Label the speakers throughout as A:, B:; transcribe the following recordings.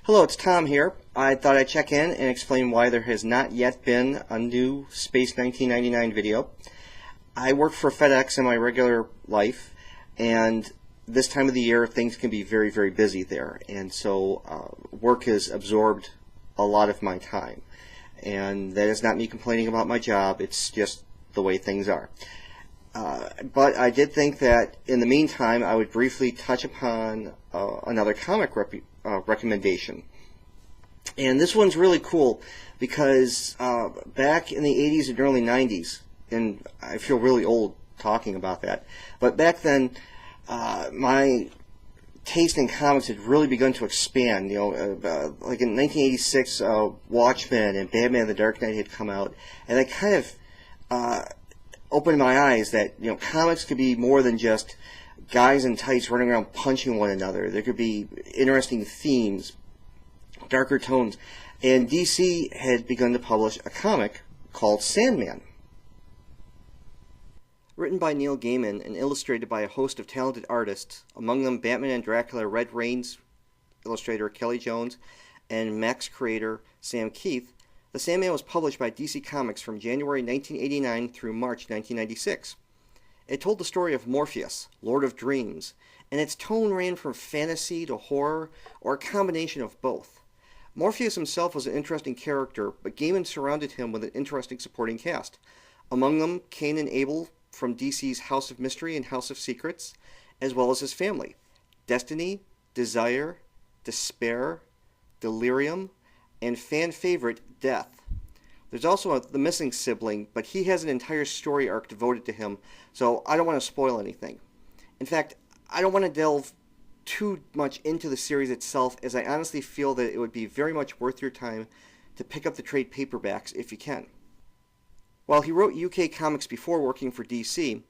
A: Hello, it's Tom here. I thought I'd check in and explain why there has not yet been a new Space 1999 video. I work for FedEx in my regular life, and this time of the year things can be very, very busy there, and so work has absorbed a lot of my time. And that is not me complaining about my job, it's just the way things are. But I did think that in the meantime I would briefly touch upon another comic recommendation. And this one's really cool because back in the 80s and early 90s, and I feel really old talking about that, but back then my taste in comics had really begun to expand. Like in 1986, Watchmen and Batman the Dark Knight had come out, and that kind of opened my eyes that comics could be more than just guys in tights running around punching one another. There could be interesting themes, darker tones, and DC had begun to publish a comic called Sandman. Written by Neil Gaiman and illustrated by a host of talented artists, among them Batman and Dracula Red Reigns illustrator Kelly Jones and Max creator Sam Keith, The Sandman was published by DC Comics from January 1989 through March 1996. It told the story of Morpheus, Lord of Dreams, and its tone ran from fantasy to horror, or a combination of both. Morpheus himself was an interesting character, but Gaiman surrounded him with an interesting supporting cast. Among them, Cain and Abel from DC's House of Mystery and House of Secrets, as well as his family: Destiny, Desire, Despair, Delirium, and fan favorite Death. There's also the missing sibling, but he has an entire story arc devoted to him, so I don't want to spoil anything. In fact, I don't want to delve too much into the series itself, as I honestly feel that it would be very much worth your time to pick up the trade paperbacks if you can. While he wrote UK comics before working for DC,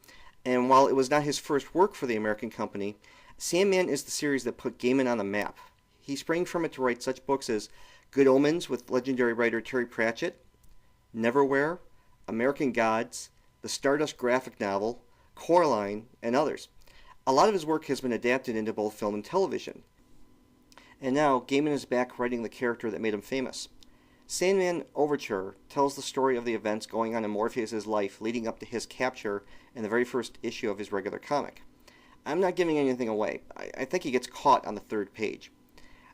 A: and while it was not his first work for the American company, Sandman is the series that put Gaiman on the map. He sprang from it to write such books as Good Omens with legendary writer Terry Pratchett, Neverwhere, American Gods, the Stardust graphic novel, Coraline, and others. A lot of his work has been adapted into both film and television. And now Gaiman is back writing the character that made him famous. Sandman Overture tells the story of the events going on in Morpheus' life leading up to his capture in the very first issue of his regular comic. I'm not giving anything away. I think he gets caught on the third page.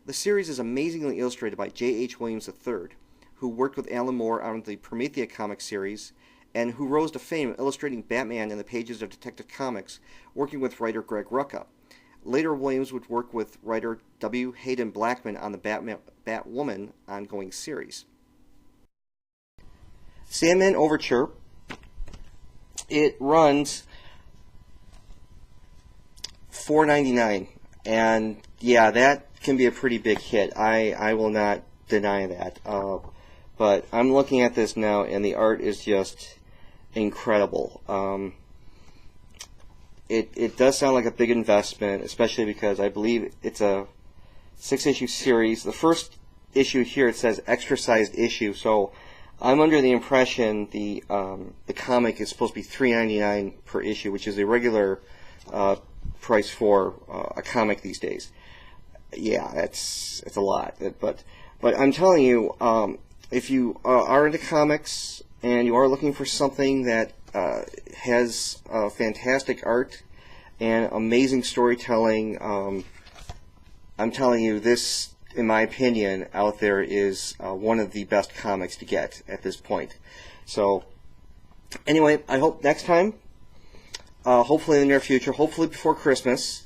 A: The series is amazingly illustrated by J.H. Williams III, who worked with Alan Moore on the Promethea comic series, and who rose to fame illustrating Batman in the pages of Detective Comics, working with writer Greg Rucka. Later, Williams would work with writer W. Hayden Blackman on the Batwoman ongoing series. Sandman Overture, it runs $4.99, and yeah, that can be a pretty big hit. I will not deny that. But I'm looking at this now, and the art is just incredible. It does sound like a big investment, especially because I believe it's a 6-issue series. The first issue here, it says extra-sized issue, so I'm under the impression the comic is supposed to be $3.99 per issue, which is a regular price for a comic these days. Yeah, it's a lot. But I'm telling you, if you are into comics and you are looking for something that has fantastic art and amazing storytelling, I'm telling you, this, in my opinion, out there is one of the best comics to get at this point. So, anyway, I hope next time, hopefully in the near future, hopefully before Christmas,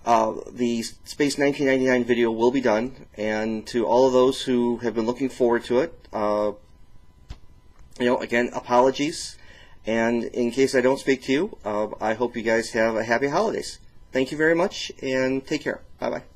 A: the Space 1999 video will be done, and to all of those who have been looking forward to it, again, apologies, and in case I don't speak to you, I hope you guys have a happy holidays. Thank you very much, and take care. Bye-bye.